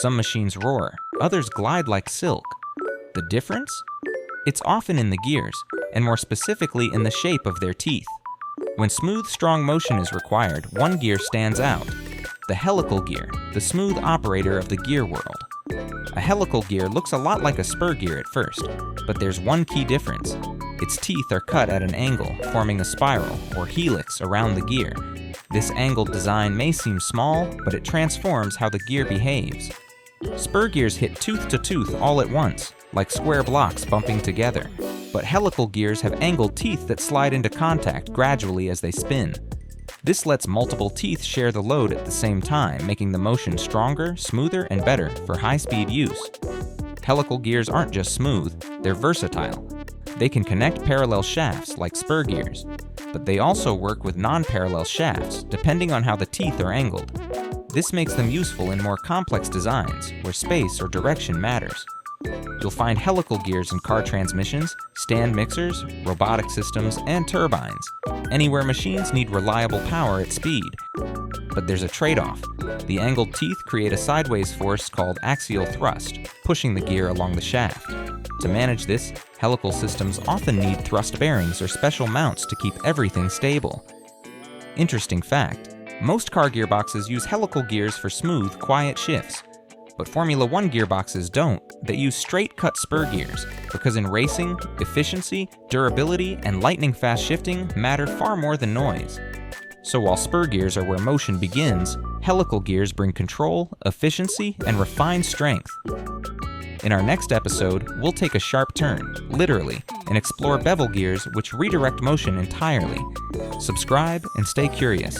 Some machines roar, others glide like silk. The difference? It's often in the gears, and more specifically in the shape of their teeth. When smooth, strong motion is required, one gear stands out: the helical gear, the smooth operator of the gear world. A helical gear looks a lot like a spur gear at first, but there's one key difference. Its teeth are cut at an angle, forming a spiral, or helix, around the gear. This angled design may seem small, but it transforms how the gear behaves. Spur gears hit tooth to tooth all at once, like square blocks bumping together, but helical gears have angled teeth that slide into contact gradually as they spin. This lets multiple teeth share the load at the same time, making the motion stronger, smoother, and better for high-speed use. Helical gears aren't just smooth, they're versatile. They can connect parallel shafts like spur gears, but they also work with non-parallel shafts depending on how the teeth are angled. This makes them useful in more complex designs where space or direction matters. You'll find helical gears in car transmissions, stand mixers, robotic systems, and turbines, anywhere machines need reliable power at speed. But there's a trade-off. The angled teeth create a sideways force called axial thrust, pushing the gear along the shaft. To manage this, helical systems often need thrust bearings or special mounts to keep everything stable. Interesting fact, most car gearboxes use helical gears for smooth, quiet shifts. But Formula One gearboxes don't. They use straight-cut spur gears, because in racing, efficiency, durability, and lightning-fast shifting matter far more than noise. So while spur gears are where motion begins, helical gears bring control, efficiency, and refined strength. In our next episode, we'll take a sharp turn, literally, and explore bevel gears which redirect motion entirely. Subscribe and stay curious.